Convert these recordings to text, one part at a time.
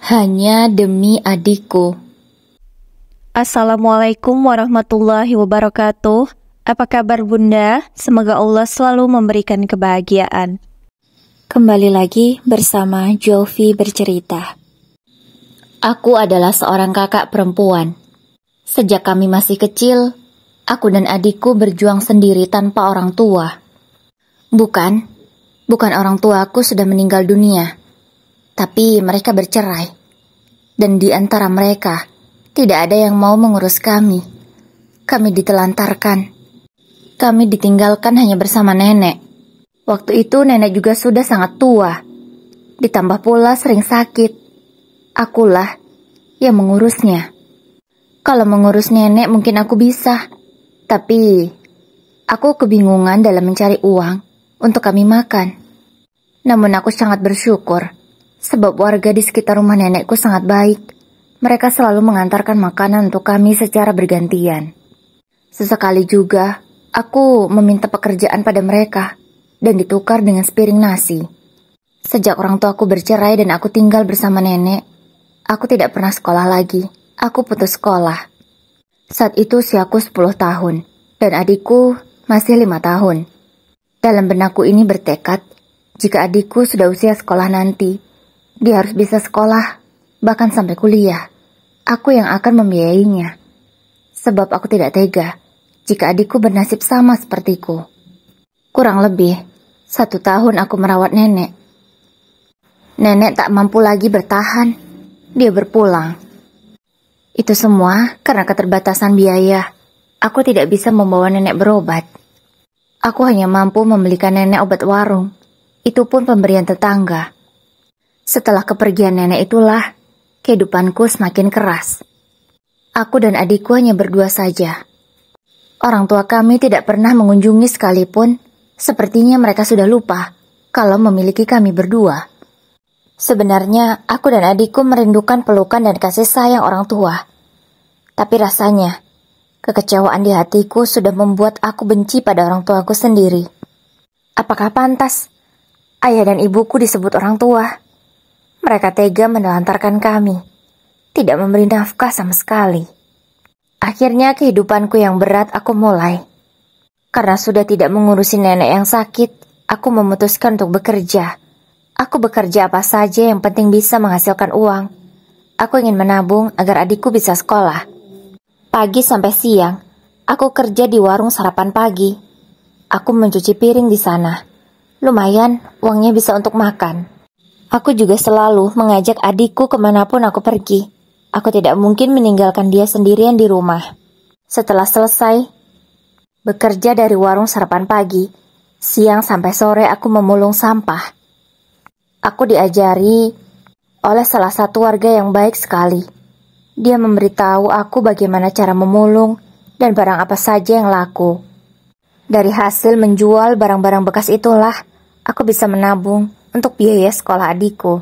Hanya demi adikku. Assalamualaikum warahmatullahi wabarakatuh. Apa kabar Bunda? Semoga Allah selalu memberikan kebahagiaan. Kembali lagi bersama Jovi bercerita. Aku adalah seorang kakak perempuan. Sejak kami masih kecil, aku dan adikku berjuang sendiri tanpa orang tua. Bukan orang tuaku sudah meninggal dunia, tapi mereka bercerai. Dan di antara mereka, tidak ada yang mau mengurus kami. Kami ditelantarkan. Kami ditinggalkan hanya bersama nenek. Waktu itu nenek juga sudah sangat tua. Ditambah pula sering sakit. Akulah yang mengurusnya. Kalau mengurus nenek mungkin aku bisa. Tapi aku kebingungan dalam mencari uang untuk kami makan. Namun aku sangat bersyukur, sebab warga di sekitar rumah nenekku sangat baik. Mereka selalu mengantarkan makanan untuk kami secara bergantian. Sesekali juga, aku meminta pekerjaan pada mereka, dan ditukar dengan sepiring nasi. Sejak orang tuaku bercerai dan aku tinggal bersama nenek, aku tidak pernah sekolah lagi. Aku putus sekolah. Saat itu usiaku 10 tahun, dan adikku masih 5 tahun. Dalam benakku ini bertekad, jika adikku sudah usia sekolah nanti, dia harus bisa sekolah, bahkan sampai kuliah. Aku yang akan membiayainya. Sebab aku tidak tega jika adikku bernasib sama sepertiku. Kurang lebih 1 tahun aku merawat nenek. Nenek tak mampu lagi bertahan. Dia berpulang. Itu semua karena keterbatasan biaya. Aku tidak bisa membawa nenek berobat. Aku hanya mampu membelikan nenek obat warung. Itu pun pemberian tetangga. Setelah kepergian nenek itulah, kehidupanku semakin keras. Aku dan adikku hanya berdua saja. Orang tua kami tidak pernah mengunjungi sekalipun. Sepertinya mereka sudah lupa kalau memiliki kami berdua. Sebenarnya aku dan adikku merindukan pelukan dan kasih sayang orang tua. Tapi rasanya, kekecewaan di hatiku sudah membuat aku benci pada orang tuaku sendiri. Apakah pantas ayah dan ibuku disebut orang tua? Mereka tega menelantarkan kami, tidak memberi nafkah sama sekali. Akhirnya kehidupanku yang berat aku mulai. Karena sudah tidak mengurusi nenek yang sakit, aku memutuskan untuk bekerja. Aku bekerja apa saja yang penting bisa menghasilkan uang. Aku ingin menabung agar adikku bisa sekolah. Pagi sampai siang, aku kerja di warung sarapan pagi. Aku mencuci piring di sana. Lumayan, uangnya bisa untuk makan. Aku juga selalu mengajak adikku kemanapun aku pergi. Aku tidak mungkin meninggalkan dia sendirian di rumah. Setelah selesai bekerja dari warung sarapan pagi, siang sampai sore aku memulung sampah. Aku diajari oleh salah satu warga yang baik sekali. Dia memberitahu aku bagaimana cara memulung dan barang apa saja yang laku. Dari hasil menjual barang-barang bekas itulah, aku bisa menabung untuk biaya sekolah adikku.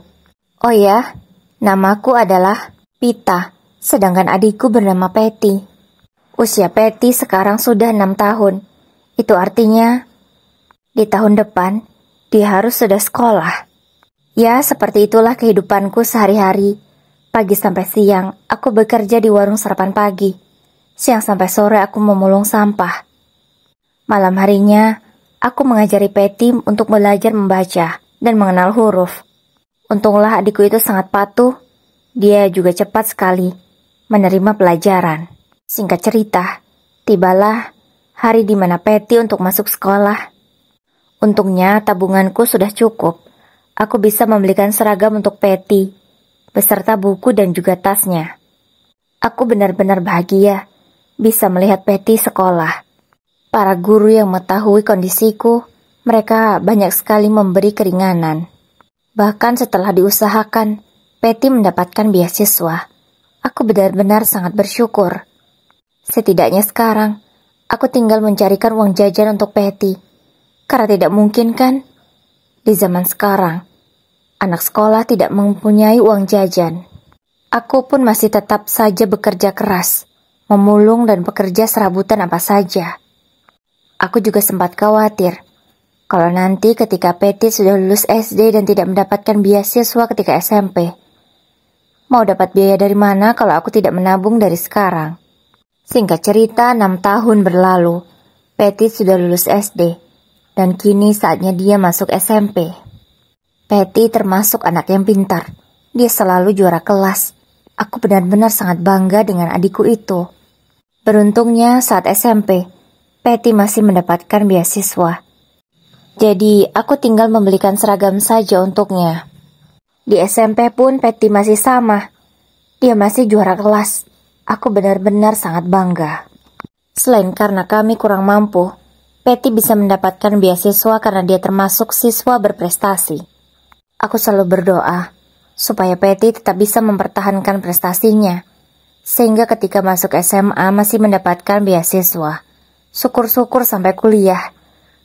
Oh ya, namaku adalah Pita, sedangkan adikku bernama Peti. Usia Peti sekarang sudah 6 tahun. Itu artinya, di tahun depan, dia harus sudah sekolah. Ya, seperti itulah kehidupanku sehari-hari. Pagi sampai siang, aku bekerja di warung sarapan pagi. Siang sampai sore aku memulung sampah. Malam harinya, aku mengajari Peti untuk belajar membaca dan mengenal huruf. Untunglah adikku itu sangat patuh. Dia juga cepat sekali menerima pelajaran. Singkat cerita, tibalah hari di mana Peti untuk masuk sekolah. Untungnya tabunganku sudah cukup. Aku bisa membelikan seragam untuk Peti, beserta buku dan juga tasnya. Aku benar-benar bahagia bisa melihat Peti sekolah. Para guru yang mengetahui kondisiku, mereka banyak sekali memberi keringanan. Bahkan setelah diusahakan, Peti mendapatkan beasiswa. Aku benar-benar sangat bersyukur. Setidaknya sekarang, aku tinggal mencarikan uang jajan untuk Peti. Karena tidak mungkin kan? Di zaman sekarang, anak sekolah tidak mempunyai uang jajan. Aku pun masih tetap saja bekerja keras, memulung dan bekerja serabutan apa saja. Aku juga sempat khawatir kalau nanti ketika Peti sudah lulus SD dan tidak mendapatkan beasiswa ketika SMP. Mau dapat biaya dari mana kalau aku tidak menabung dari sekarang? Singkat cerita, 6 tahun berlalu. Patty sudah lulus SD, dan kini saatnya dia masuk SMP. Patty termasuk anak yang pintar. Dia selalu juara kelas. Aku benar-benar sangat bangga dengan adikku itu. Beruntungnya saat SMP, Patty masih mendapatkan beasiswa. Jadi, aku tinggal membelikan seragam saja untuknya. Di SMP pun Patty masih sama. Dia masih juara kelas. Aku benar-benar sangat bangga. Selain karena kami kurang mampu, Patty bisa mendapatkan beasiswa karena dia termasuk siswa berprestasi. Aku selalu berdoa supaya Patty tetap bisa mempertahankan prestasinya, sehingga ketika masuk SMA masih mendapatkan beasiswa. Syukur-syukur sampai kuliah.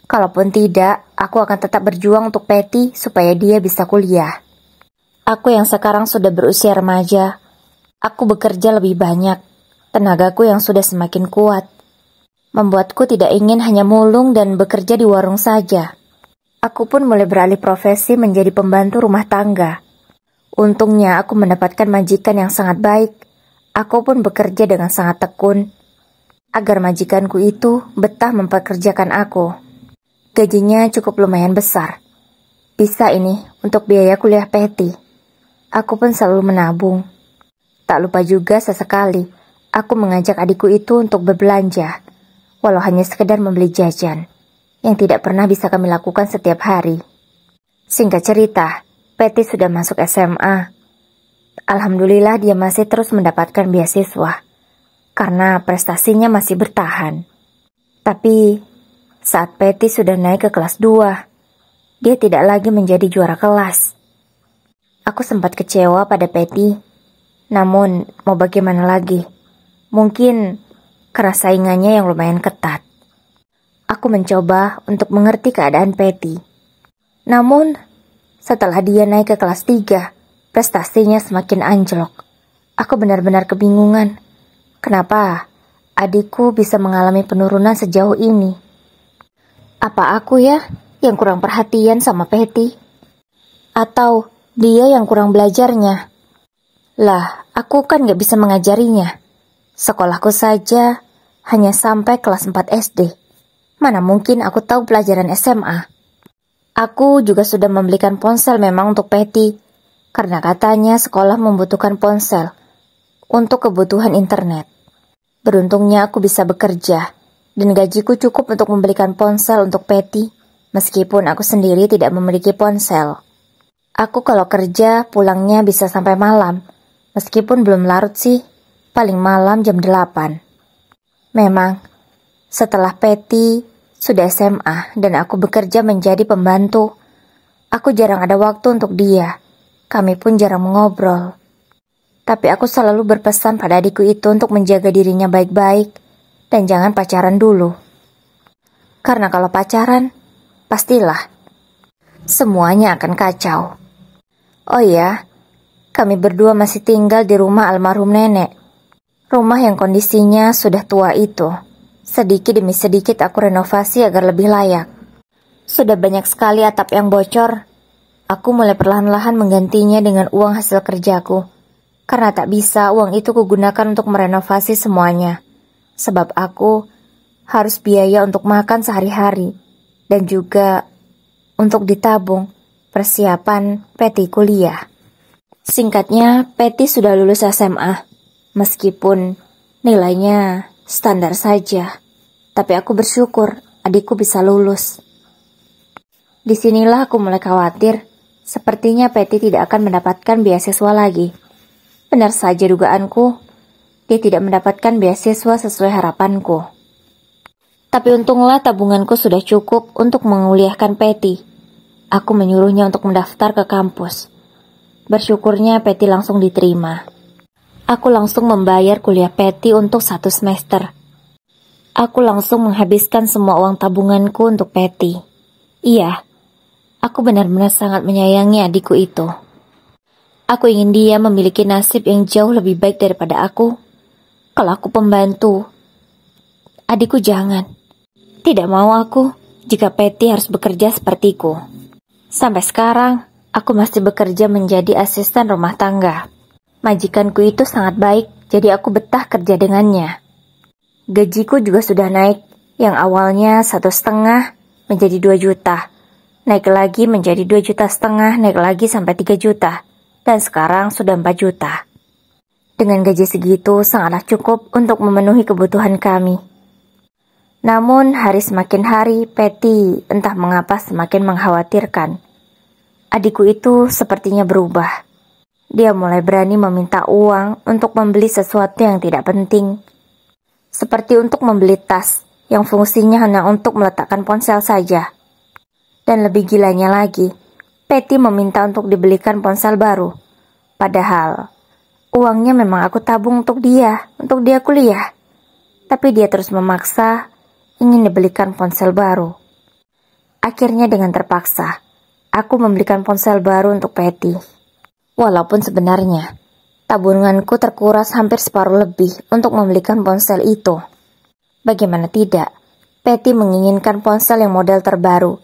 Kalaupun tidak, aku akan tetap berjuang untuk Patty supaya dia bisa kuliah. Aku yang sekarang sudah berusia remaja, aku bekerja lebih banyak. Tenagaku yang sudah semakin kuat membuatku tidak ingin hanya mulung dan bekerja di warung saja. Aku pun mulai beralih profesi menjadi pembantu rumah tangga. Untungnya aku mendapatkan majikan yang sangat baik. Aku pun bekerja dengan sangat tekun agar majikanku itu betah mempekerjakan aku. Gajinya cukup lumayan besar. Bisa ini untuk biaya kuliah Patty. Aku pun selalu menabung. Tak lupa juga sesekali aku mengajak adikku itu untuk berbelanja, walau hanya sekedar membeli jajan, yang tidak pernah bisa kami lakukan setiap hari. Singkat cerita, Patty sudah masuk SMA. Alhamdulillah dia masih terus mendapatkan beasiswa, karena prestasinya masih bertahan. Tapi, saat Patty sudah naik ke kelas 2, dia tidak lagi menjadi juara kelas. Aku sempat kecewa pada Patty, namun mau bagaimana lagi? Mungkin karena saingannya yang lumayan ketat. Aku mencoba untuk mengerti keadaan Patty. Namun, setelah dia naik ke kelas 3, prestasinya semakin anjlok. Aku benar-benar kebingungan. Kenapa adikku bisa mengalami penurunan sejauh ini? Apa aku ya yang kurang perhatian sama Patty? Atau dia yang kurang belajarnya? Lah, aku kan gak bisa mengajarinya. Sekolahku saja hanya sampai kelas 4 SD. Mana mungkin aku tahu pelajaran SMA. Aku juga sudah membelikan ponsel memang untuk Patty, karena katanya sekolah membutuhkan ponsel untuk kebutuhan internet. Beruntungnya aku bisa bekerja, dan gajiku cukup untuk membelikan ponsel untuk Patty, meskipun aku sendiri tidak memiliki ponsel. Aku kalau kerja pulangnya bisa sampai malam, meskipun belum larut sih, paling malam jam 8. Memang, setelah Patty sudah SMA dan aku bekerja menjadi pembantu, aku jarang ada waktu untuk dia. Kami pun jarang mengobrol. Tapi aku selalu berpesan pada adikku itu untuk menjaga dirinya baik-baik dan jangan pacaran dulu. Karena kalau pacaran, pastilah semuanya akan kacau. Oh ya, kami berdua masih tinggal di rumah almarhum nenek. Rumah yang kondisinya sudah tua itu. Sedikit demi sedikit aku renovasi agar lebih layak. Sudah banyak sekali atap yang bocor. Aku mulai perlahan-lahan menggantinya dengan uang hasil kerjaku. Karena tak bisa uang itu kugunakan untuk merenovasi semuanya. Sebab aku harus biaya untuk makan sehari-hari. Dan juga untuk ditabung persiapan Patty kuliah. Singkatnya, Patty sudah lulus SMA. Meskipun nilainya standar saja. Tapi aku bersyukur adikku bisa lulus. Disinilah aku mulai khawatir. Sepertinya Patty tidak akan mendapatkan beasiswa lagi. Benar saja dugaanku. Dia tidak mendapatkan beasiswa sesuai harapanku. Tapi untunglah tabunganku sudah cukup untuk menguliahkan Patty. Aku menyuruhnya untuk mendaftar ke kampus. Bersyukurnya Patty langsung diterima. Aku langsung membayar kuliah Patty untuk 1 semester. Aku langsung menghabiskan semua uang tabunganku untuk Patty. Iya, aku benar-benar sangat menyayangi adikku itu. Aku ingin dia memiliki nasib yang jauh lebih baik daripada aku. Kalau aku pembantu, adikku jangan. Tidak mau aku jika Patty harus bekerja sepertiku. Sampai sekarang, aku masih bekerja menjadi asisten rumah tangga. Majikanku itu sangat baik, jadi aku betah kerja dengannya. Gajiku juga sudah naik, yang awalnya 1,5 menjadi 2 juta. Naik lagi menjadi 2,5 juta, naik lagi sampai 3 juta. Dan sekarang sudah 4 juta. Dengan gaji segitu sangatlah cukup untuk memenuhi kebutuhan kami. Namun hari semakin hari, Patty entah mengapa semakin mengkhawatirkan. Adikku itu sepertinya berubah. Dia mulai berani meminta uang untuk membeli sesuatu yang tidak penting. Seperti untuk membeli tas yang fungsinya hanya untuk meletakkan ponsel saja. Dan lebih gilanya lagi, Patty meminta untuk dibelikan ponsel baru. Padahal, uangnya memang aku tabung untuk dia kuliah. Tapi dia terus memaksa ingin dibelikan ponsel baru. Akhirnya dengan terpaksa, aku membelikan ponsel baru untuk Patty. Walaupun sebenarnya, tabunganku terkuras hampir separuh lebih untuk membelikan ponsel itu. Bagaimana tidak, Patty menginginkan ponsel yang model terbaru.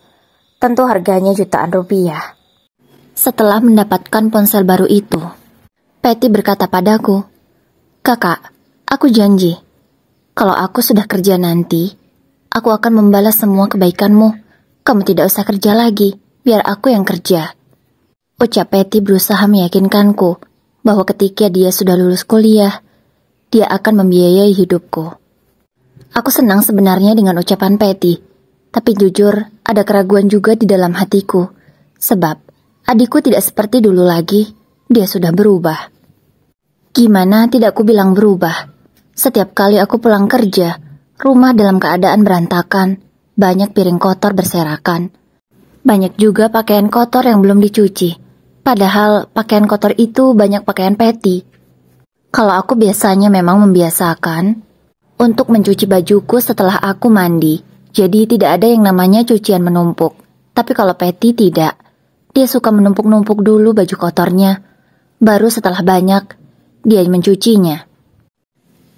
Tentu harganya jutaan rupiah. Setelah mendapatkan ponsel baru itu, Patty berkata padaku, "Kakak, aku janji, kalau aku sudah kerja nanti, aku akan membalas semua kebaikanmu. Kamu tidak usah kerja lagi, biar aku yang kerja." Ucap Patty berusaha meyakinkanku bahwa ketika dia sudah lulus kuliah, dia akan membiayai hidupku. Aku senang sebenarnya dengan ucapan Patty, tapi jujur ada keraguan juga di dalam hatiku, sebab adikku tidak seperti dulu lagi, dia sudah berubah. Gimana tidak ku bilang berubah? Setiap kali aku pulang kerja, rumah dalam keadaan berantakan, banyak piring kotor berserakan. Banyak juga pakaian kotor yang belum dicuci. Padahal pakaian kotor itu banyak pakaian Patty. Kalau aku biasanya memang membiasakan untuk mencuci bajuku setelah aku mandi. Jadi tidak ada yang namanya cucian menumpuk. Tapi kalau Patty tidak. Dia suka menumpuk-numpuk dulu baju kotornya. Baru setelah banyak, dia mencucinya.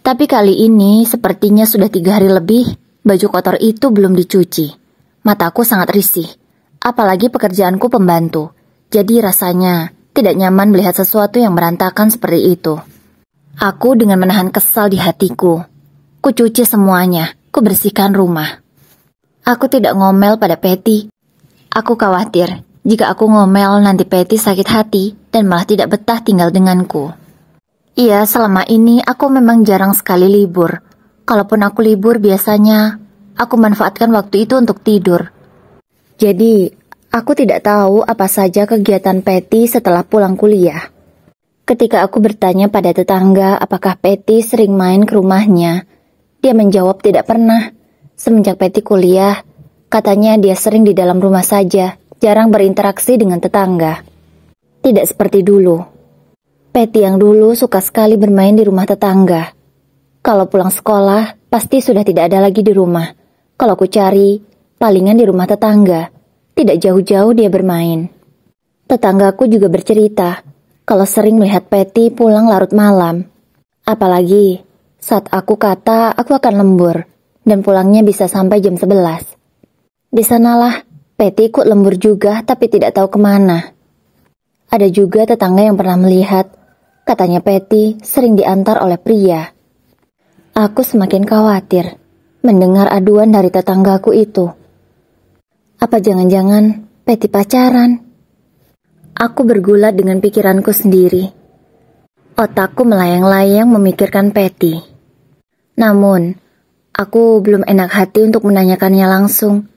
Tapi kali ini sepertinya sudah 3 hari lebih, baju kotor itu belum dicuci. Mataku sangat risih. Apalagi pekerjaanku pembantu. Jadi rasanya tidak nyaman melihat sesuatu yang berantakan seperti itu. Aku dengan menahan kesal di hatiku. Ku cuci semuanya, ku bersihkan rumah. Aku tidak ngomel pada Patty. Aku khawatir jika aku ngomel nanti Patty sakit hati dan malah tidak betah tinggal denganku. Iya, selama ini aku memang jarang sekali libur. Kalaupun aku libur biasanya aku manfaatkan waktu itu untuk tidur. Jadi, aku tidak tahu apa saja kegiatan Patty setelah pulang kuliah. Ketika aku bertanya pada tetangga apakah Patty sering main ke rumahnya, dia menjawab tidak pernah. Semenjak Patty kuliah, katanya dia sering di dalam rumah saja, jarang berinteraksi dengan tetangga. Tidak seperti dulu. Patty yang dulu suka sekali bermain di rumah tetangga. Kalau pulang sekolah, pasti sudah tidak ada lagi di rumah. Kalau ku cari, palingan di rumah tetangga. Tidak jauh-jauh dia bermain. Tetanggaku juga bercerita kalau sering melihat Patty pulang larut malam. Apalagi saat aku kata aku akan lembur dan pulangnya bisa sampai jam 11. Di sanalah Patty ikut lembur juga tapi tidak tahu kemana. Ada juga tetangga yang pernah melihat, katanya Patty sering diantar oleh pria. Aku semakin khawatir mendengar aduan dari tetanggaku itu. Apa jangan-jangan Patty pacaran? Aku bergulat dengan pikiranku sendiri. Otakku melayang-layang memikirkan Patty. Namun, aku belum enak hati untuk menanyakannya langsung.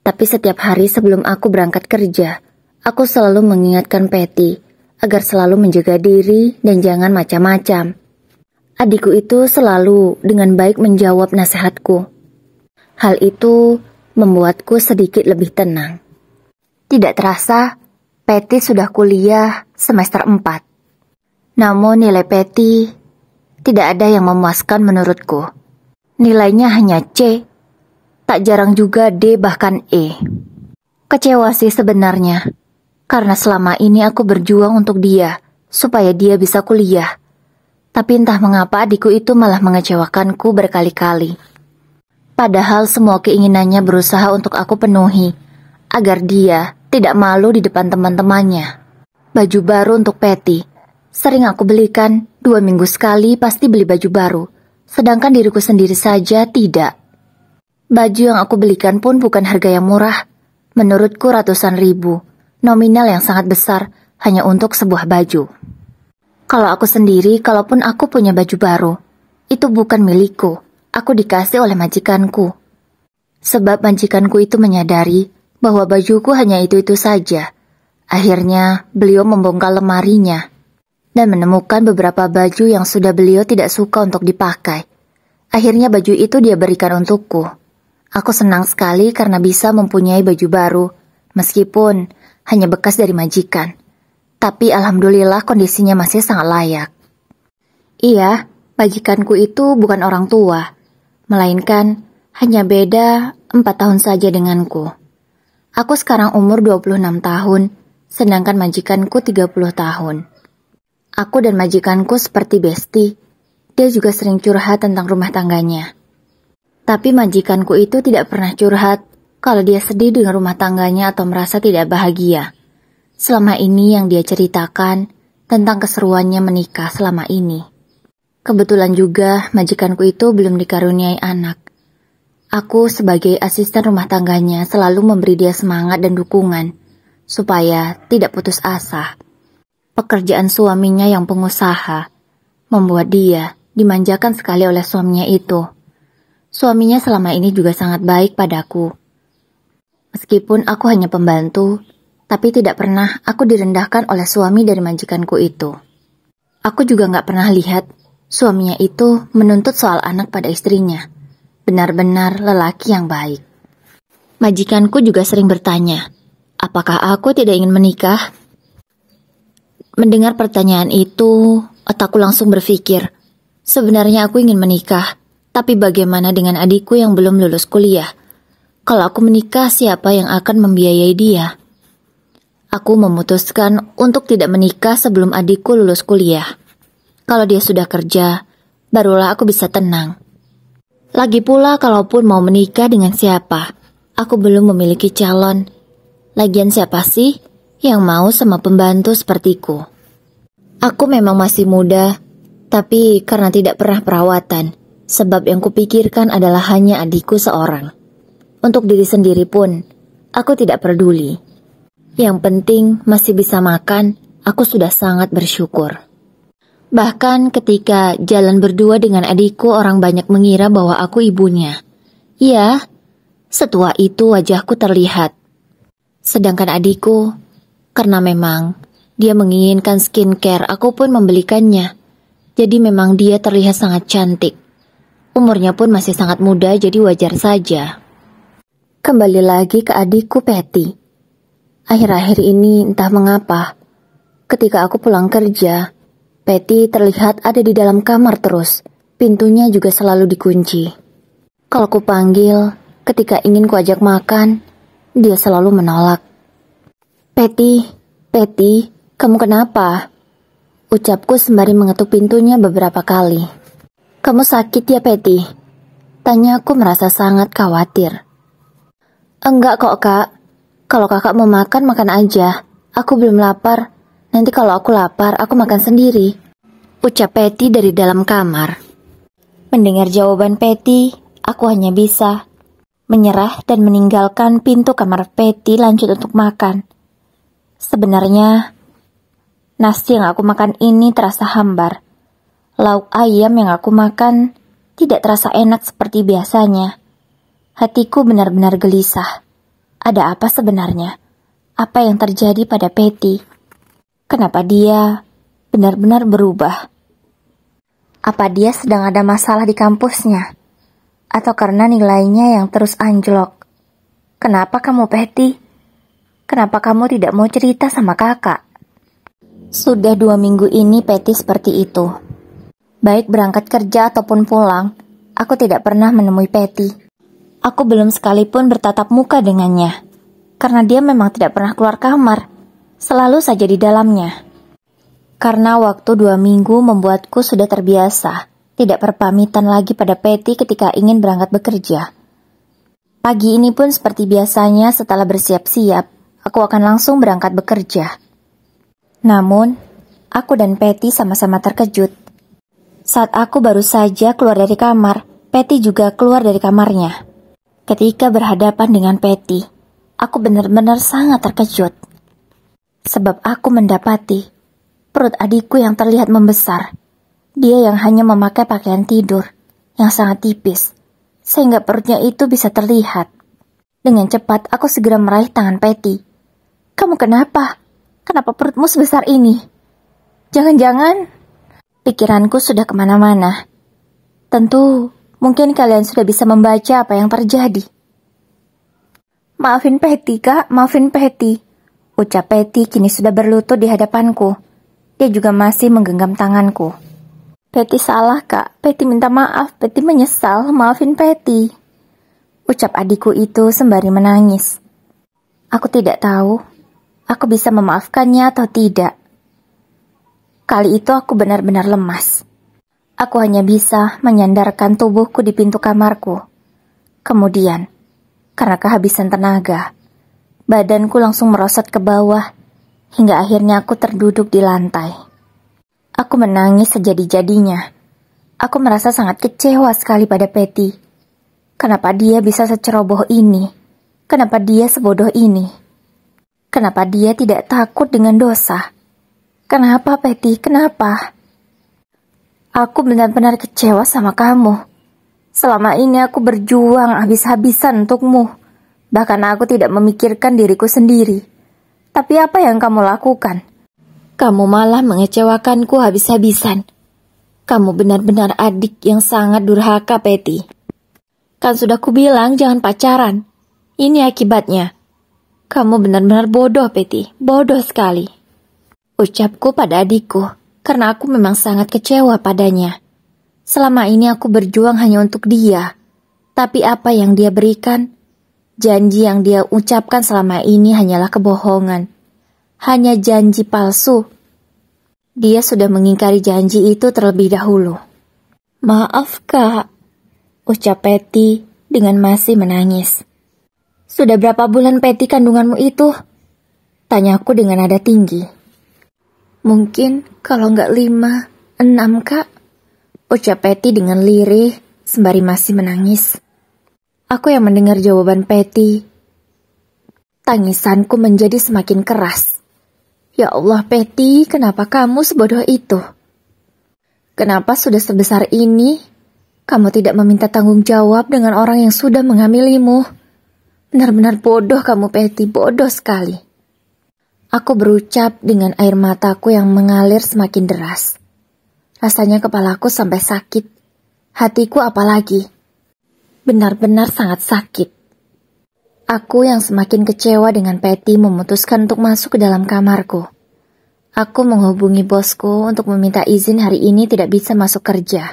Tapi setiap hari sebelum aku berangkat kerja, aku selalu mengingatkan Patty agar selalu menjaga diri dan jangan macam-macam. Adikku itu selalu dengan baik menjawab nasihatku. Hal itu membuatku sedikit lebih tenang. Tidak terasa, Patty sudah kuliah semester 4. Namun nilai Patty tidak ada yang memuaskan menurutku. Nilainya hanya C, tak jarang juga D bahkan E. Kecewa sih sebenarnya, karena selama ini aku berjuang untuk dia, supaya dia bisa kuliah. Tapi entah mengapa adikku itu malah mengecewakanku berkali-kali. Padahal semua keinginannya berusaha untuk aku penuhi, agar dia tidak malu di depan teman-temannya. Baju baru untuk Patty, Sering aku belikan, 2 minggu sekali pasti beli baju baru, sedangkan diriku sendiri saja tidak. Baju yang aku belikan pun bukan harga yang murah, menurutku ratusan ribu, nominal yang sangat besar hanya untuk sebuah baju. Kalau aku sendiri, kalaupun aku punya baju baru, itu bukan milikku, aku dikasih oleh majikanku. Sebab majikanku itu menyadari bahwa bajuku hanya itu-itu saja. Akhirnya, beliau membongkar lemarinya dan menemukan beberapa baju yang sudah beliau tidak suka untuk dipakai. Akhirnya baju itu dia berikan untukku. Aku senang sekali karena bisa mempunyai baju baru, meskipun hanya bekas dari majikan. Tapi alhamdulillah kondisinya masih sangat layak. Iya, majikanku itu bukan orang tua, melainkan hanya beda 4 tahun saja denganku. Aku sekarang umur 26 tahun, sedangkan majikanku 30 tahun. Aku dan majikanku seperti besti. Dia juga sering curhat tentang rumah tangganya. Tapi majikanku itu tidak pernah curhat kalau dia sedih dengan rumah tangganya atau merasa tidak bahagia. Selama ini yang dia ceritakan tentang keseruannya menikah selama ini. Kebetulan juga majikanku itu belum dikaruniai anak. Aku sebagai asisten rumah tangganya selalu memberi dia semangat dan dukungan supaya tidak putus asa. Pekerjaan suaminya yang pengusaha membuat dia dimanjakan sekali oleh suaminya itu. Suaminya selama ini juga sangat baik padaku. Meskipun aku hanya pembantu, tapi tidak pernah aku direndahkan oleh suami dari majikanku itu. Aku juga gak pernah lihat suaminya itu menuntut soal anak pada istrinya. Benar-benar lelaki yang baik. Majikanku juga sering bertanya, apakah aku tidak ingin menikah? Mendengar pertanyaan itu, otakku langsung berpikir, sebenarnya aku ingin menikah, tapi bagaimana dengan adikku yang belum lulus kuliah? Kalau aku menikah, siapa yang akan membiayai dia? Aku memutuskan untuk tidak menikah sebelum adikku lulus kuliah. Kalau dia sudah kerja, barulah aku bisa tenang. Lagi pula kalaupun mau menikah dengan siapa, aku belum memiliki calon. Lagian siapa sih yang mau sama pembantu sepertiku? Aku memang masih muda, tapi karena tidak pernah perawatan, sebab yang kupikirkan adalah hanya adikku seorang. Untuk diri sendiri pun, aku tidak peduli. Yang penting masih bisa makan, aku sudah sangat bersyukur. Bahkan ketika jalan berdua dengan adikku, orang banyak mengira bahwa aku ibunya. Ya, setua itu wajahku terlihat. Sedangkan adikku, karena memang dia menginginkan skincare, aku pun membelikannya. Jadi memang dia terlihat sangat cantik. Umurnya pun masih sangat muda, jadi wajar saja. Kembali lagi ke adikku Patty. Akhir-akhir ini entah mengapa, ketika aku pulang kerja, Patty terlihat ada di dalam kamar terus. Pintunya juga selalu dikunci. Kalau ku panggil, ketika ingin ku ajak makan, dia selalu menolak. Patty, kamu kenapa? Ucapku sembari mengetuk pintunya beberapa kali. Kamu sakit ya, Patty? Tanyaku merasa sangat khawatir. Enggak kok, Kak. Kalau kakak mau makan, makan aja. Aku belum lapar. Nanti kalau aku lapar, aku makan sendiri. Ucap Patty dari dalam kamar. Mendengar jawaban Patty, aku hanya bisa menyerah dan meninggalkan pintu kamar Patty lanjut untuk makan. Sebenarnya, nasi yang aku makan ini terasa hambar. Lauk ayam yang aku makan tidak terasa enak seperti biasanya. Hatiku benar-benar gelisah. Ada apa sebenarnya? Apa yang terjadi pada Patty? Kenapa dia benar-benar berubah? Apa dia sedang ada masalah di kampusnya? Atau karena nilainya yang terus anjlok? Kenapa kamu, Patty? Kenapa kamu tidak mau cerita sama kakak? Sudah 2 minggu ini Patty seperti itu. Baik berangkat kerja ataupun pulang, aku tidak pernah menemui Patty. Aku belum sekalipun bertatap muka dengannya, karena dia memang tidak pernah keluar kamar, selalu saja di dalamnya. Karena waktu 2 minggu membuatku sudah terbiasa, tidak berpamitan lagi pada Patty ketika ingin berangkat bekerja. Pagi ini pun seperti biasanya setelah bersiap-siap, aku akan langsung berangkat bekerja. Namun, Aku dan Patty sama-sama terkejut. Saat aku baru saja keluar dari kamar, Patty juga keluar dari kamarnya. Ketika berhadapan dengan Patty, aku benar-benar sangat terkejut. Sebab aku mendapati perut adikku yang terlihat membesar. Dia yang hanya memakai pakaian tidur yang sangat tipis, sehingga perutnya itu bisa terlihat. Dengan cepat, aku segera meraih tangan Patty. "Kamu kenapa? Kenapa perutmu sebesar ini? Jangan-jangan..." Pikiranku sudah kemana-mana. Tentu, mungkin kalian sudah bisa membaca apa yang terjadi. "Maafin Patty, Kak, maafin Patty," ucap Patty kini sudah berlutut di hadapanku. Dia juga masih menggenggam tanganku. "Patty salah, Kak. Patty minta maaf. Patty menyesal. Maafin Patty," ucap adikku itu sembari menangis. Aku tidak tahu aku bisa memaafkannya atau tidak. Kali itu aku benar-benar lemas. Aku hanya bisa menyandarkan tubuhku di pintu kamarku. Kemudian, karena kehabisan tenaga, badanku langsung merosot ke bawah hingga akhirnya aku terduduk di lantai. Aku menangis sejadi-jadinya. Aku merasa sangat kecewa sekali pada Patty. Kenapa dia bisa seceroboh ini? Kenapa dia sebodoh ini? Kenapa dia tidak takut dengan dosa? Kenapa, Patty? Kenapa? Aku benar-benar kecewa sama kamu. Selama ini aku berjuang habis-habisan untukmu. Bahkan aku tidak memikirkan diriku sendiri. Tapi apa yang kamu lakukan? Kamu malah mengecewakanku habis-habisan. Kamu benar-benar adik yang sangat durhaka, Patty. Kan sudah kubilang jangan pacaran. Ini akibatnya. Kamu benar-benar bodoh, Patty. Bodoh sekali. Ucapku pada adikku, karena aku memang sangat kecewa padanya. Selama ini aku berjuang hanya untuk dia. Tapi apa yang dia berikan? Janji yang dia ucapkan selama ini hanyalah kebohongan. Hanya janji palsu. Dia sudah mengingkari janji itu terlebih dahulu. "Maaf, Kak," ucap Patty dengan masih menangis. "Sudah berapa bulan, Patty, kandunganmu itu?" tanyaku dengan nada tinggi. "Mungkin kalau nggak 5, 6, Kak," ucap Patty dengan lirih sembari masih menangis. Aku yang mendengar jawaban Patty, tangisanku menjadi semakin keras. Ya Allah, Patty, kenapa kamu sebodoh itu? Kenapa sudah sebesar ini, kamu tidak meminta tanggung jawab dengan orang yang sudah menghamilimu? Benar-benar bodoh kamu, Patty, bodoh sekali. Aku berucap dengan air mataku yang mengalir semakin deras. Rasanya kepalaku sampai sakit. Hatiku apalagi. Benar-benar sangat sakit. Aku yang semakin kecewa dengan Patty memutuskan untuk masuk ke dalam kamarku. Aku menghubungi bosku untuk meminta izin hari ini tidak bisa masuk kerja.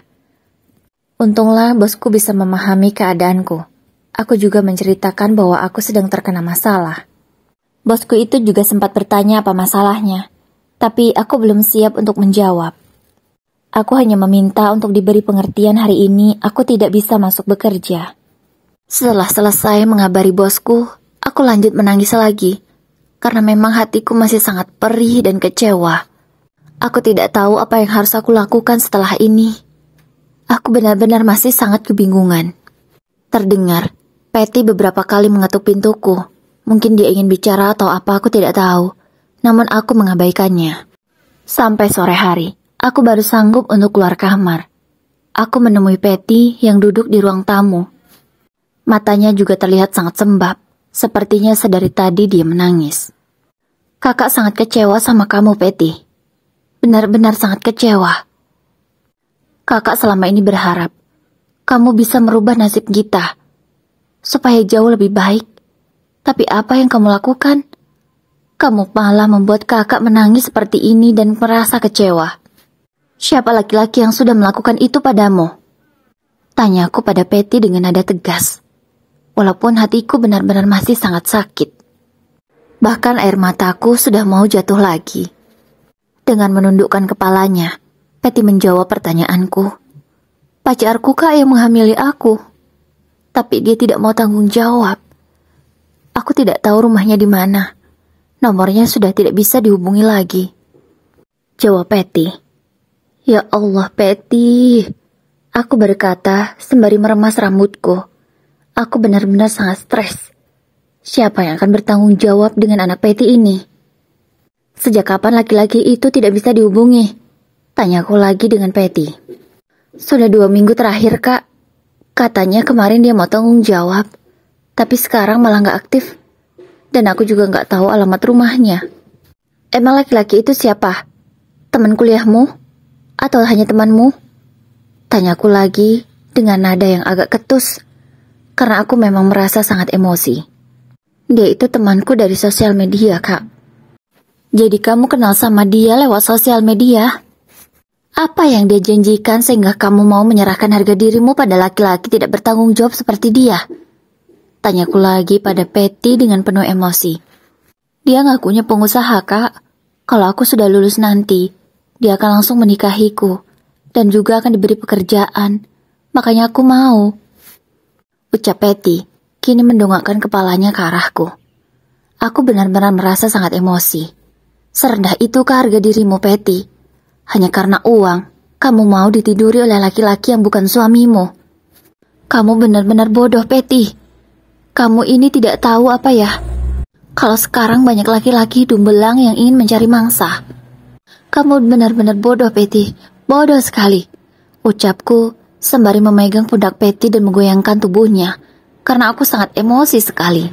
Untunglah bosku bisa memahami keadaanku. Aku juga menceritakan bahwa aku sedang terkena masalah. Bosku itu juga sempat bertanya apa masalahnya, tapi aku belum siap untuk menjawab. Aku hanya meminta untuk diberi pengertian hari ini aku tidak bisa masuk bekerja. Setelah selesai mengabari bosku, aku lanjut menangis lagi, karena memang hatiku masih sangat perih dan kecewa. Aku tidak tahu apa yang harus aku lakukan setelah ini. Aku benar-benar masih sangat kebingungan. Terdengar, Patty beberapa kali mengetuk pintuku. Mungkin dia ingin bicara atau apa aku tidak tahu, namun aku mengabaikannya. Sampai sore hari, aku baru sanggup untuk keluar kamar. Aku menemui Patty yang duduk di ruang tamu. Matanya juga terlihat sangat sembab, sepertinya sedari tadi dia menangis. "Kakak sangat kecewa sama kamu, Patty. Benar-benar sangat kecewa. Kakak selama ini berharap kamu bisa merubah nasib kita, supaya jauh lebih baik. Tapi apa yang kamu lakukan? Kamu malah membuat kakak menangis seperti ini dan merasa kecewa. Siapa laki-laki yang sudah melakukan itu padamu?" Tanyaku pada Patty dengan nada tegas. Walaupun hatiku benar-benar masih sangat sakit. Bahkan air mataku sudah mau jatuh lagi. Dengan menundukkan kepalanya, Patty menjawab pertanyaanku. "Pacarku, Kak, yang menghamili aku. Tapi dia tidak mau tanggung jawab. Aku tidak tahu rumahnya di mana. Nomornya sudah tidak bisa dihubungi lagi." Jawab Patty. Ya Allah, Patty. Aku berkata sembari meremas rambutku. Aku benar-benar sangat stres. Siapa yang akan bertanggung jawab dengan anak Patty ini? Sejak kapan laki-laki itu tidak bisa dihubungi? Tanyaku lagi dengan Patty. Sudah 2 minggu terakhir, Kak. Katanya kemarin dia mau tanggung jawab. Tapi sekarang malah gak aktif. Dan aku juga gak tahu alamat rumahnya. Emang laki-laki itu siapa? Teman kuliahmu? Atau hanya temanmu? Tanyaku lagi dengan nada yang agak ketus. Karena aku memang merasa sangat emosi. Dia itu temanku dari sosial media, Kak. Jadi kamu kenal sama dia lewat sosial media? Apa yang dia janjikan sehingga kamu mau menyerahkan harga dirimu pada laki-laki tidak bertanggung jawab seperti dia? Tanyaku lagi pada Patty dengan penuh emosi. Dia ngakunya pengusaha, Kak. Kalau aku sudah lulus nanti, dia akan langsung menikahiku. Dan juga akan diberi pekerjaan. Makanya aku mau. Ucap Patty, kini mendongakkan kepalanya ke arahku. Aku benar-benar merasa sangat emosi. Serendah itukah harga dirimu, Patty? Hanya karena uang, kamu mau ditiduri oleh laki-laki yang bukan suamimu. Kamu benar-benar bodoh, Patty. Kamu ini tidak tahu apa ya? Kalau sekarang banyak laki-laki hidung belang yang ingin mencari mangsa. Kamu benar-benar bodoh, Patty. Bodoh sekali. Ucapku sembari memegang pundak Patty dan menggoyangkan tubuhnya. Karena aku sangat emosi sekali.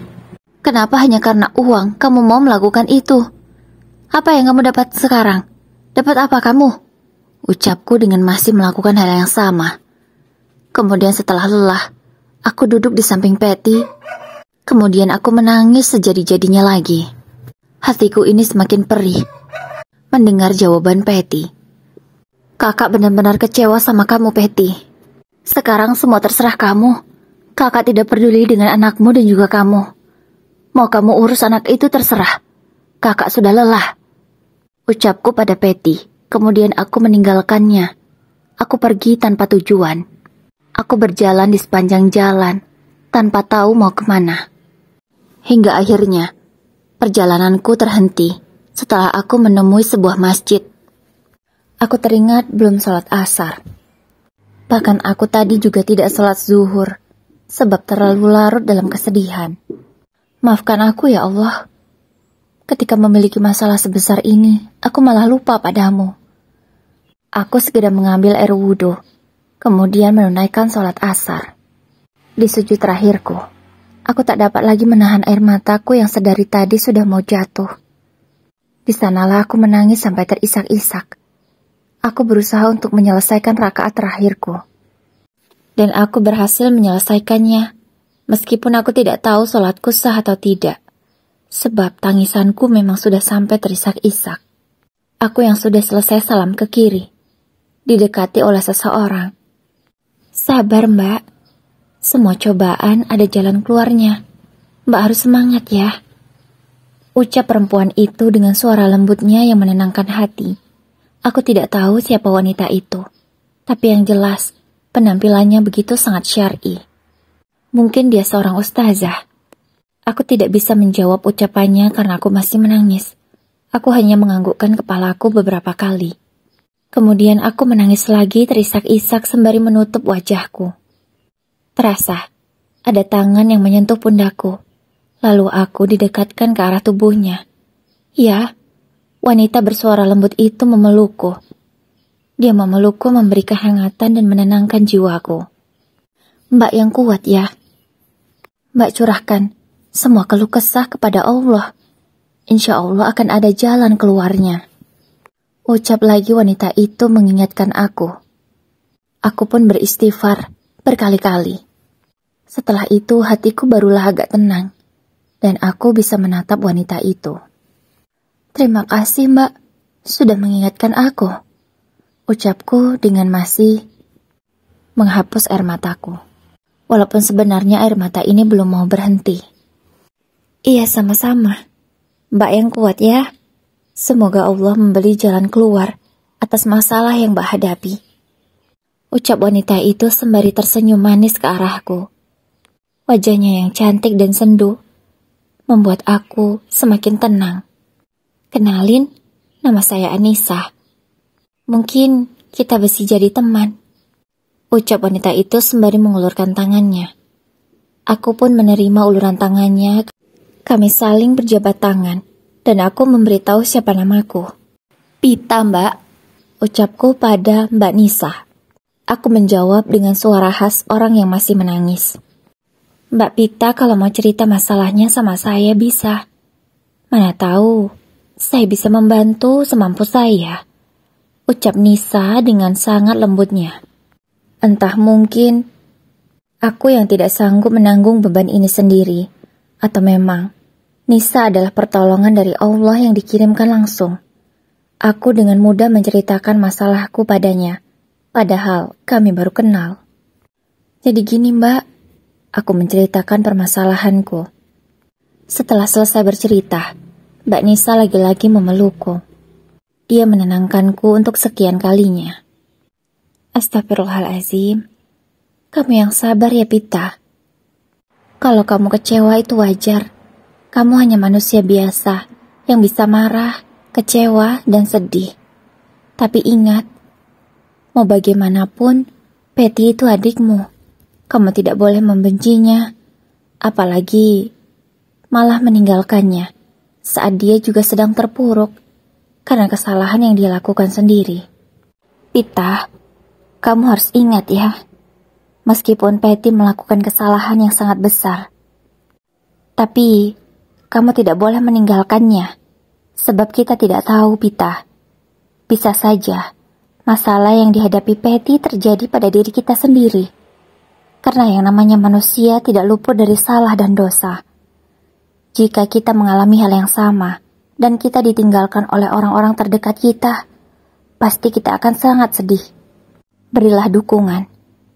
Kenapa hanya karena uang kamu mau melakukan itu? Apa yang kamu dapat sekarang? Dapat apa kamu? Ucapku dengan masih melakukan hal yang sama. Kemudian setelah lelah, aku duduk di samping Patty. Kemudian aku menangis sejadi-jadinya lagi. Hatiku ini semakin perih mendengar jawaban Patty. Kakak benar-benar kecewa sama kamu, Patty. Sekarang semua terserah kamu. Kakak tidak peduli dengan anakmu dan juga kamu. Mau kamu urus anak itu terserah. Kakak sudah lelah. Ucapku pada Patty. Kemudian aku meninggalkannya. Aku pergi tanpa tujuan. Aku berjalan di sepanjang jalan tanpa tahu mau kemana. Hingga akhirnya perjalananku terhenti setelah aku menemui sebuah masjid. Aku teringat belum sholat asar. Bahkan aku tadi juga tidak sholat zuhur sebab terlalu larut dalam kesedihan. Maafkan aku ya Allah. Ketika memiliki masalah sebesar ini, aku malah lupa padamu. Aku segera mengambil air wudhu, kemudian menunaikan sholat asar. Di sujud terakhirku, aku tak dapat lagi menahan air mataku yang sedari tadi sudah mau jatuh. Di sanalah aku menangis sampai terisak-isak. Aku berusaha untuk menyelesaikan rakaat terakhirku. Dan aku berhasil menyelesaikannya, meskipun aku tidak tahu sholatku sah atau tidak. Sebab tangisanku memang sudah sampai terisak-isak. Aku yang sudah selesai salam ke kiri, didekati oleh seseorang. Sabar, Mbak. Semua cobaan ada jalan keluarnya. Mbak harus semangat ya. Ucap perempuan itu dengan suara lembutnya yang menenangkan hati. Aku tidak tahu siapa wanita itu. Tapi yang jelas, penampilannya begitu sangat syar'i. Mungkin dia seorang ustazah. Aku tidak bisa menjawab ucapannya karena aku masih menangis. Aku hanya menganggukkan kepalaku beberapa kali. Kemudian aku menangis lagi terisak-isak sembari menutup wajahku. Terasa, ada tangan yang menyentuh pundakku. Lalu aku didekatkan ke arah tubuhnya. Ya, wanita bersuara lembut itu memelukku. Dia memelukku memberi kehangatan dan menenangkan jiwaku. Mbak yang kuat ya. Mbak curahkan semua keluh kesah kepada Allah. Insya Allah akan ada jalan keluarnya. Ucap lagi wanita itu mengingatkan aku. Aku pun beristighfar berkali-kali. Setelah itu hatiku barulah agak tenang. Dan aku bisa menatap wanita itu. Terima kasih Mbak, sudah mengingatkan aku. Ucapku dengan masih menghapus air mataku. Walaupun sebenarnya air mata ini belum mau berhenti. Iya, sama-sama. Mbak yang kuat ya. Semoga Allah memberi jalan keluar atas masalah yang Mbak hadapi. Ucap wanita itu sembari tersenyum manis ke arahku. Wajahnya yang cantik dan sendu membuat aku semakin tenang. Kenalin, nama saya Anissa. Mungkin kita bisa jadi teman, ucap wanita itu sembari mengulurkan tangannya. Aku pun menerima uluran tangannya. Kami saling berjabat tangan, dan aku memberitahu siapa namaku. Pita, Mbak, ucapku pada Mbak Nisa. Aku menjawab dengan suara khas orang yang masih menangis. Mbak Pita kalau mau cerita masalahnya sama saya bisa. Mana tahu, saya bisa membantu semampu saya, ucap Nisa dengan sangat lembutnya. Entah mungkin aku yang tidak sanggup menanggung beban ini sendiri, atau memang Nisa adalah pertolongan dari Allah yang dikirimkan langsung. Aku dengan mudah menceritakan masalahku padanya, padahal kami baru kenal. Jadi gini, Mbak, aku menceritakan permasalahanku. Setelah selesai bercerita, Mbak Nisa lagi-lagi memelukku. Dia menenangkanku untuk sekian kalinya. Astagfirullahaladzim, kamu yang sabar ya, Pita. Kalau kamu kecewa itu wajar. Kamu hanya manusia biasa yang bisa marah, kecewa, dan sedih. Tapi ingat, mau bagaimanapun, Patty itu adikmu. Kamu tidak boleh membencinya, apalagi malah meninggalkannya saat dia juga sedang terpuruk karena kesalahan yang dia lakukan sendiri. Pita, kamu harus ingat ya, meskipun Patty melakukan kesalahan yang sangat besar, tapi kamu tidak boleh meninggalkannya, sebab kita tidak tahu, Pita. Bisa saja masalah yang dihadapi Patty terjadi pada diri kita sendiri. Karena yang namanya manusia tidak luput dari salah dan dosa. Jika kita mengalami hal yang sama, dan kita ditinggalkan oleh orang-orang terdekat kita, pasti kita akan sangat sedih. Berilah dukungan,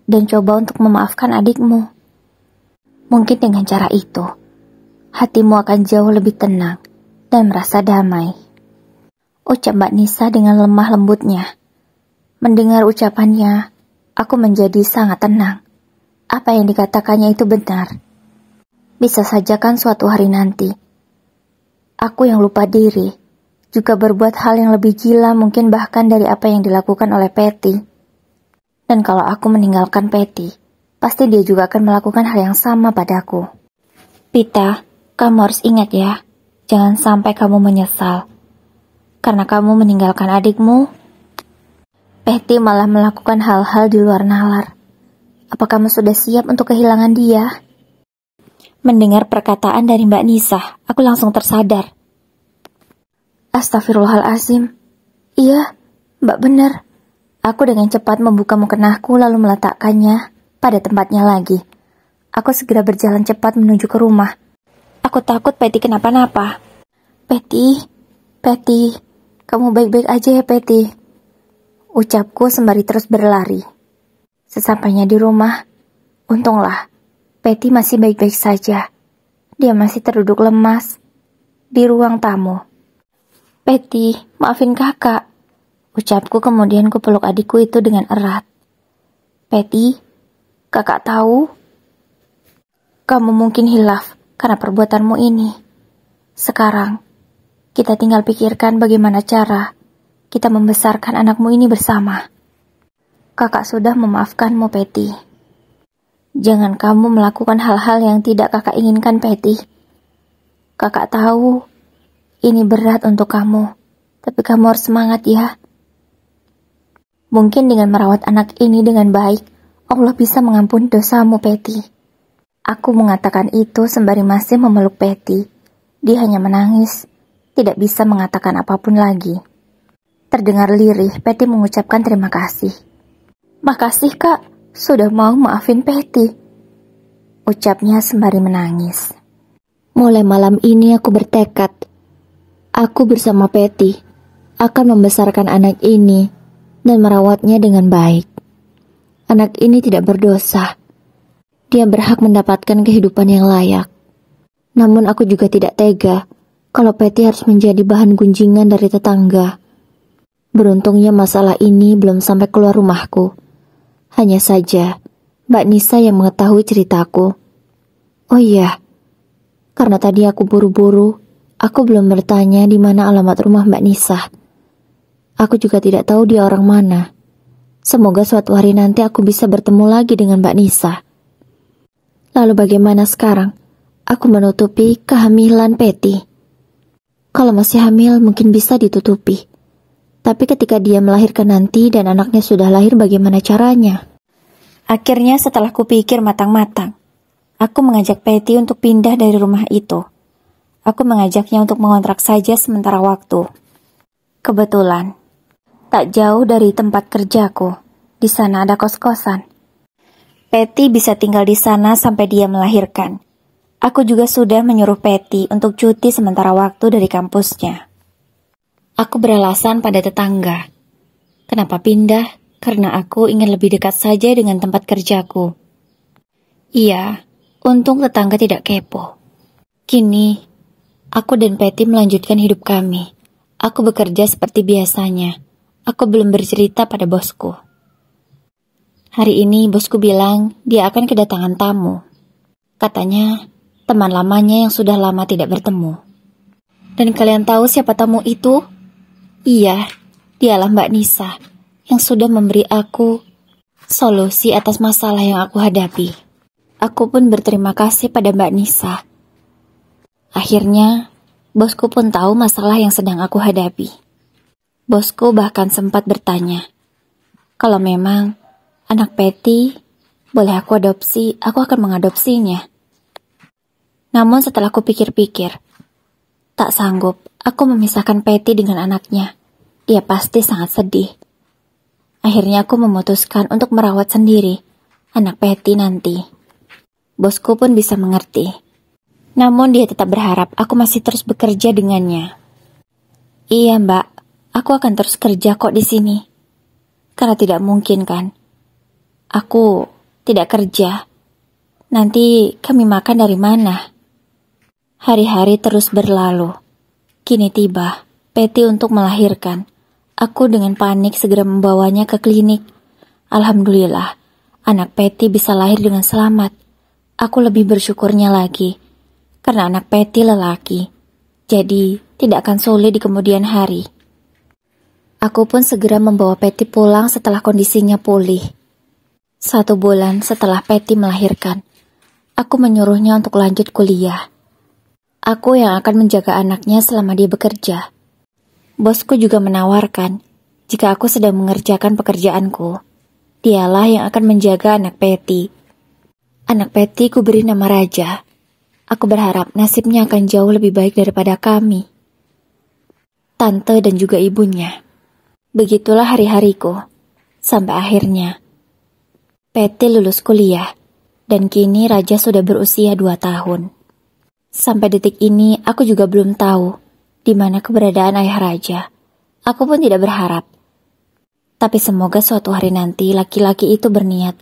dan coba untuk memaafkan adikmu. Mungkin dengan cara itu, hatimu akan jauh lebih tenang, dan merasa damai. Ucap Mbak Nisa dengan lemah lembutnya. Mendengar ucapannya, aku menjadi sangat tenang. Apa yang dikatakannya itu benar. Bisa saja kan suatu hari nanti, aku yang lupa diri, juga berbuat hal yang lebih gila mungkin bahkan dari apa yang dilakukan oleh Patty. Dan kalau aku meninggalkan Patty, pasti dia juga akan melakukan hal yang sama padaku. Pita, kamu harus ingat ya, jangan sampai kamu menyesal. Karena kamu meninggalkan adikmu, Patty malah melakukan hal-hal di luar nalar. Apa kamu sudah siap untuk kehilangan dia? Mendengar perkataan dari Mbak Nisa, aku langsung tersadar. Astagfirullahalazim. Iya, Mbak benar. Aku dengan cepat membuka mukenahku lalu meletakkannya pada tempatnya lagi. Aku segera berjalan cepat menuju ke rumah. Aku takut Patty kenapa-napa. Patty, kamu baik-baik aja ya, Patty? Ucapku sembari terus berlari. Sesampainya di rumah, untunglah, Patty masih baik-baik saja. Dia masih terduduk lemas di ruang tamu. Patty, maafin kakak. Ucapku kemudian kupeluk adikku itu dengan erat. Patty, kakak tahu, kamu mungkin hilaf karena perbuatanmu ini. Sekarang, kita tinggal pikirkan bagaimana cara kita membesarkan anakmu ini bersama. Kakak sudah memaafkanmu, Patty. Jangan kamu melakukan hal-hal yang tidak kakak inginkan, Patty. Kakak tahu, ini berat untuk kamu, tapi kamu harus semangat ya. Mungkin dengan merawat anak ini dengan baik, Allah bisa mengampuni dosamu, Patty. Aku mengatakan itu sembari masih memeluk Patty. Dia hanya menangis, tidak bisa mengatakan apapun lagi. Terdengar lirih, Patty mengucapkan terima kasih. Makasih kak, sudah mau maafin Patty, ucapnya sembari menangis. Mulai malam ini aku bertekad, aku bersama Patty akan membesarkan anak ini dan merawatnya dengan baik. Anak ini tidak berdosa, dia berhak mendapatkan kehidupan yang layak. Namun aku juga tidak tega kalau Patty harus menjadi bahan gunjingan dari tetangga. Beruntungnya masalah ini belum sampai keluar rumahku. Hanya saja, Mbak Nisa yang mengetahui ceritaku. Oh iya, karena tadi aku buru-buru, aku belum bertanya di mana alamat rumah Mbak Nisa. Aku juga tidak tahu dia orang mana. Semoga suatu hari nanti aku bisa bertemu lagi dengan Mbak Nisa. Lalu bagaimana sekarang? Aku menutupi kehamilan Patty. Kalau masih hamil mungkin bisa ditutupi. Tapi ketika dia melahirkan nanti dan anaknya sudah lahir, bagaimana caranya? Akhirnya setelah kupikir matang-matang, aku mengajak Patty untuk pindah dari rumah itu. Aku mengajaknya untuk mengontrak saja sementara waktu. Kebetulan, tak jauh dari tempat kerjaku, di sana ada kos-kosan. Patty bisa tinggal di sana sampai dia melahirkan. Aku juga sudah menyuruh Patty untuk cuti sementara waktu dari kampusnya. Aku beralasan pada tetangga. Kenapa pindah? Karena aku ingin lebih dekat saja dengan tempat kerjaku. Iya, untung tetangga tidak kepo. Kini, aku dan Patty melanjutkan hidup kami. Aku bekerja seperti biasanya. Aku belum bercerita pada bosku. Hari ini bosku bilang dia akan kedatangan tamu. Katanya, teman lamanya yang sudah lama tidak bertemu. Dan kalian tahu siapa tamu itu? Iya, dialah Mbak Nisa yang sudah memberi aku solusi atas masalah yang aku hadapi. Aku pun berterima kasih pada Mbak Nisa. Akhirnya, bosku pun tahu masalah yang sedang aku hadapi. Bosku bahkan sempat bertanya, kalau memang anak Patty boleh aku adopsi, aku akan mengadopsinya. Namun setelah aku pikir-pikir, tak sanggup aku memisahkan Patty dengan anaknya. Dia pasti sangat sedih. Akhirnya aku memutuskan untuk merawat sendiri anak Patty nanti. Bosku pun bisa mengerti. Namun dia tetap berharap aku masih terus bekerja dengannya. Iya Mbak, aku akan terus kerja kok di sini. Karena tidak mungkin kan, aku tidak kerja. Nanti kami makan dari mana? Hari-hari terus berlalu. Kini tiba Patty untuk melahirkan. Aku dengan panik segera membawanya ke klinik. Alhamdulillah, anak Patty bisa lahir dengan selamat. Aku lebih bersyukurnya lagi, karena anak Patty lelaki. Jadi, tidak akan sulit di kemudian hari. Aku pun segera membawa Patty pulang setelah kondisinya pulih. 1 bulan setelah Patty melahirkan, aku menyuruhnya untuk lanjut kuliah. Aku yang akan menjaga anaknya selama dia bekerja. Bosku juga menawarkan, jika aku sedang mengerjakan pekerjaanku, dialah yang akan menjaga anak Patty. Anak Patty ku beri nama Raja. Aku berharap nasibnya akan jauh lebih baik daripada kami, tante dan juga ibunya. Begitulah hari-hariku, sampai akhirnya Patty lulus kuliah, dan kini Raja sudah berusia 2 tahun. Sampai detik ini, aku juga belum tahu di mana keberadaan ayah Raja. Aku pun tidak berharap. Tapi semoga suatu hari nanti laki-laki itu berniat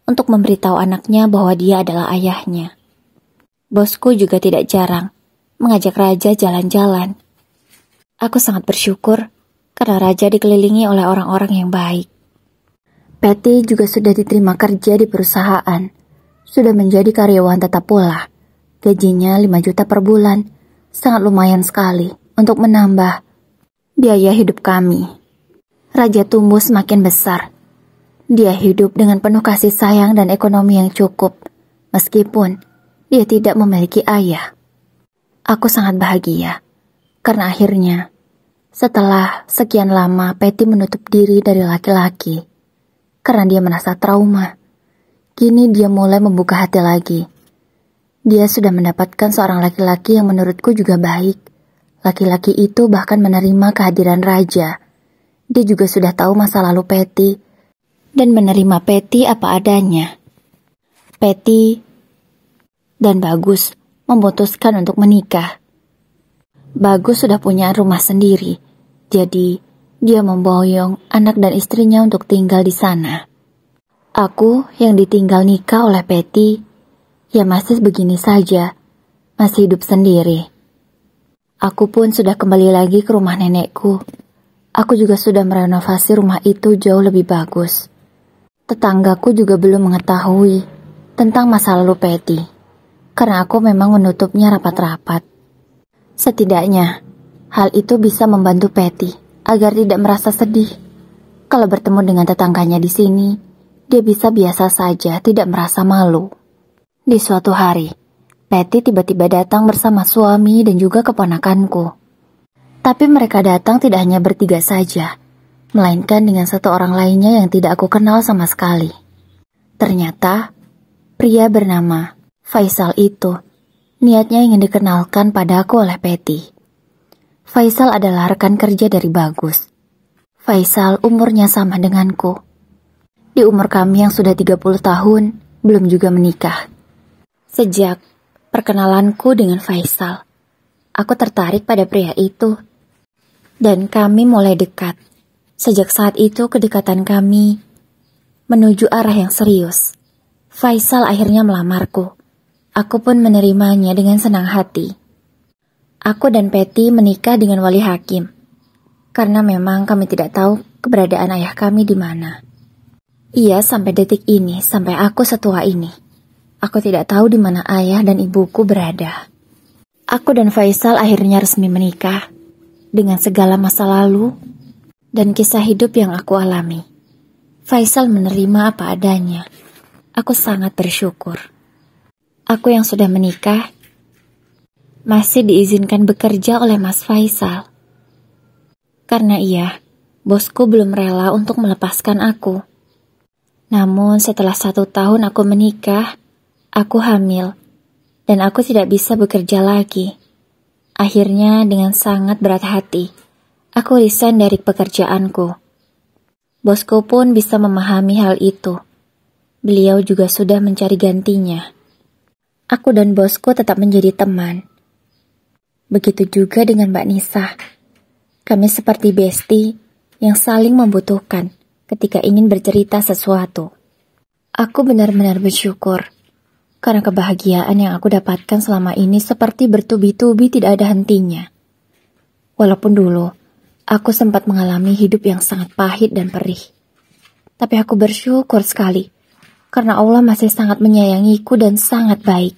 untuk memberitahu anaknya bahwa dia adalah ayahnya. Bosku juga tidak jarang mengajak Raja jalan-jalan. Aku sangat bersyukur karena Raja dikelilingi oleh orang-orang yang baik. Patty juga sudah diterima kerja di perusahaan. Sudah menjadi karyawan tetap pula. Gajinya 5 juta per bulan. Sangat lumayan sekali untuk menambah biaya hidup kami. Raja tumbuh semakin besar. Dia hidup dengan penuh kasih sayang dan ekonomi yang cukup, meskipun dia tidak memiliki ayah. Aku sangat bahagia, karena akhirnya, setelah sekian lama Patty menutup diri dari laki-laki, karena dia merasa trauma. Kini dia mulai membuka hati lagi. Dia sudah mendapatkan seorang laki-laki yang menurutku juga baik. Laki-laki itu bahkan menerima kehadiran Raja. Dia juga sudah tahu masa lalu Patty dan menerima Patty apa adanya. Patty dan Bagus memutuskan untuk menikah. Bagus sudah punya rumah sendiri, jadi dia memboyong anak dan istrinya untuk tinggal di sana. Aku yang ditinggal nikah oleh Patty, ya masih begini saja, masih hidup sendiri. Aku pun sudah kembali lagi ke rumah nenekku. Aku juga sudah merenovasi rumah itu jauh lebih bagus. Tetanggaku juga belum mengetahui tentang masa lalu Patty, karena aku memang menutupnya rapat-rapat. Setidaknya, hal itu bisa membantu Patty agar tidak merasa sedih. Kalau bertemu dengan tetangganya di sini, dia bisa biasa saja, tidak merasa malu. Di suatu hari, Patty tiba-tiba datang bersama suami dan juga keponakanku. Tapi mereka datang tidak hanya bertiga saja, melainkan dengan satu orang lainnya yang tidak aku kenal sama sekali. Ternyata, pria bernama Faisal itu niatnya ingin dikenalkan padaku oleh Patty. Faisal adalah rekan kerja dari Bagus. Faisal umurnya sama denganku. Di umur kami yang sudah 30 tahun, belum juga menikah. Sejak perkenalanku dengan Faisal, aku tertarik pada pria itu. Dan kami mulai dekat. Sejak saat itu kedekatan kami menuju arah yang serius. Faisal akhirnya melamarku. Aku pun menerimanya dengan senang hati. Aku dan Patty menikah dengan wali hakim. Karena memang kami tidak tahu keberadaan ayah kami di mana. Iya, sampai detik ini, sampai aku setua ini, aku tidak tahu di mana ayah dan ibuku berada. Aku dan Faisal akhirnya resmi menikah dengan segala masa lalu dan kisah hidup yang aku alami. Faisal menerima apa adanya. Aku sangat bersyukur. Aku yang sudah menikah masih diizinkan bekerja oleh Mas Faisal. Karena bosku belum rela untuk melepaskan aku. Namun setelah 1 tahun aku menikah, aku hamil, dan aku tidak bisa bekerja lagi. Akhirnya dengan sangat berat hati, aku resign dari pekerjaanku. Bosku pun bisa memahami hal itu. Beliau juga sudah mencari gantinya. Aku dan bosku tetap menjadi teman. Begitu juga dengan Mbak Nisa. Kami seperti bestie yang saling membutuhkan ketika ingin bercerita sesuatu. Aku benar-benar bersyukur karena kebahagiaan yang aku dapatkan selama ini seperti bertubi-tubi tidak ada hentinya. Walaupun dulu aku sempat mengalami hidup yang sangat pahit dan perih. Tapi aku bersyukur sekali karena Allah masih sangat menyayangiku dan sangat baik.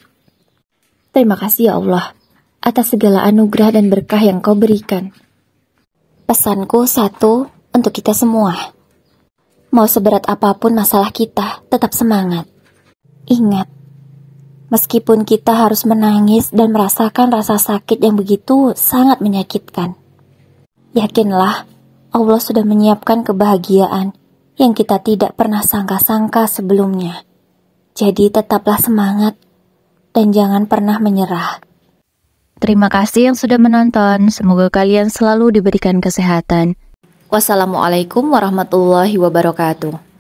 Terima kasih ya Allah atas segala anugerah dan berkah yang Kau berikan. Pesanku satu untuk kita semua. Mau seberat apapun masalah kita, tetap semangat. Ingat, meskipun kita harus menangis dan merasakan rasa sakit yang begitu sangat menyakitkan, yakinlah Allah sudah menyiapkan kebahagiaan yang kita tidak pernah sangka-sangka sebelumnya. Jadi tetaplah semangat dan jangan pernah menyerah. Terima kasih yang sudah menonton. Semoga kalian selalu diberikan kesehatan. Wassalamualaikum warahmatullahi wabarakatuh.